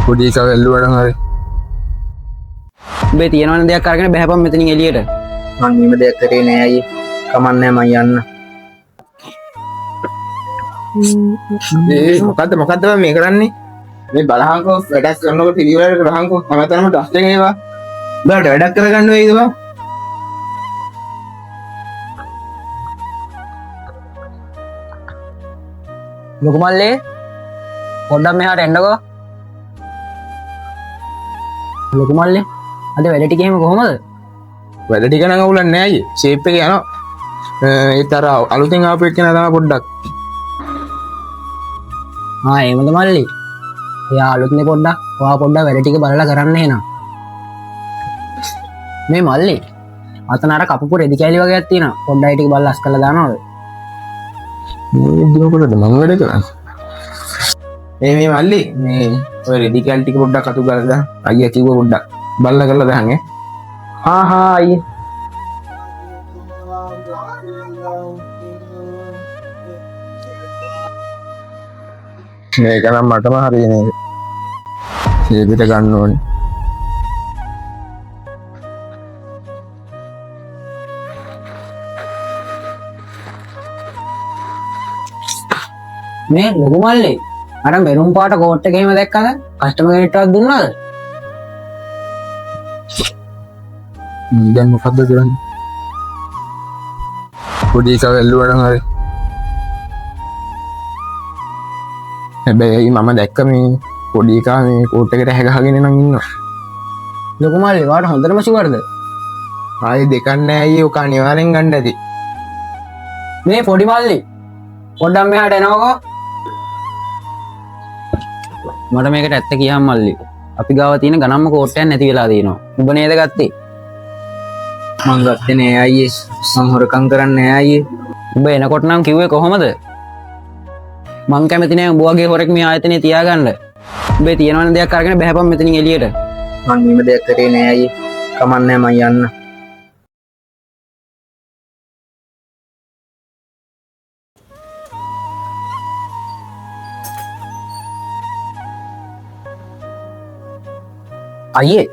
පොඩි එකා වැල්ලුවට හරි උඹේ තියෙනවනේ දෙයක් අරගෙන බහැපන් මෙතනින් එළියට. මං නිම දෙයක් කරේ නෑ අයියේ. කමන්නේ මං යන්න. මොකද්ද බං මේ කරන්නේ මේ බලහන්කෝ වැඩක් කරනකොට පිළිවෙලට කරහන්කෝ හැමතැනම ඩස්ට් එක ඒවා බෑට වැඩක් කරගන්න වෙයිද බං ලොකු මල්ලේ පොඩ්ඩක් මෙහාට එන්නකෝ. ලොකු මල්ලේ අද වැඩ ටික එහෙම කොහමද? වැඩ ටික නම් අවුලක් නෑ අයියේ ෂේප් එක යනවා ඒත් අර අලුතෙන් ආපු එක්කෙනා තමයි පොඩ්ඩක් එහෙමද මල්ලි? එයා අලුත්නේ පොඩ්ඩක්. ඔයා පොඩ්ඩක් වැඩ ටික බලලා කරන්න එහෙනම්. මේ මල්ලි අතන අර කපපු රෙදි කැලි වගේක් තියෙනවා. පොඩ්ඩයි ටික බලලා අස් කරලා දානවද? මේ දිනකොටද මම වැඩ කරන්නේ මේ මල්ලි මේ ඔය රෙදි කැලි ටික පොඩ්ඩක් අතු ගාලා දාන්න අයියා කිව්ව පොඩ්ඩක් බලලා කරලා දාන්න අයියේ. මේක නම් මටම හරියන්නේ ෂේප් එක ගන්න ඕනේ මේ ලොකු මල්ලේ අර මෙරුම් පාට කෝට් එක එහෙම දැක්කද? කස්ටමර් කෙනෙක්ටවත් දුන්නාද? දැන් මොකද්ද කරන්නේ පොඩි එකා වැල්ලුවට හරි හැබැයි මම දැක්ක මේ පොඩි එකා මේ කෝට් එකට හැගහගෙන නම් ඉන්නවා ලොකු මල්ලේ වාට හොඳටම ෂුවර්ද? ආයේ දෙකක් නෑ අයියේ ඔක අනිවාර්යෙන් ගන්න ඇති මේ පොඩි මල්ලි පොඩ්ඩක් මෙහාට එනවකෝ. මට මේකට ඇත්ත කියහම් මල්ලි. අපි ගාව තියෙන ගණන්ම කෝට්ටයක් නැති වෙලා තියෙනවා. උඹ නේද ගත්තේ? මං ගත්තේ නෑ අයියේ. මං හොරකම් කරන්නේ නෑ අයියේ. උඹ එනකොට නම් කිව්වේ කොහොමද? මං කැමති නෑ උඹ වගේ හොරෙක් මේ ආයතනේ තියාගන්න. උඹේ තියෙනවනේ දෙයක් අරගෙන බහැපන් මෙතනින් එළියට. මං නිම දෙයක් කරේ නෑ අයියේ. කමන්නේ මං යන්න. අයියේ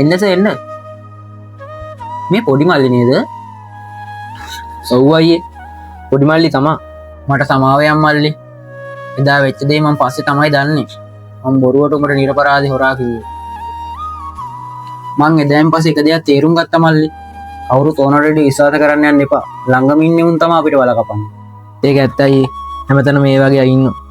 එන්නස එන්න. මේ පොඩි මල්ලි නේද? ඔව් අයියේ පොඩි මල්ලි තමා. මට සමාව යම් මල්ලි. එදා වෙච්ච දේ මම පස්සේ තමයි දන්නේ. මම බොරුවට උඹට නිරපරාධි හොරා කිව්වේ. මං එදායින් පස්සේ එක දෙයක් තේරුම් ගත්තා මල්ලි. කවුරුත් ඕනරෙඩි විශ්වාස කරන්න යන්න එපා. ළඟම ඉන්නේ උන් තමයි අපිට වල කපන්නේ. ඒක ඇත්තයි. හැමතැනම මේ වගේ අය ඉන්නවා.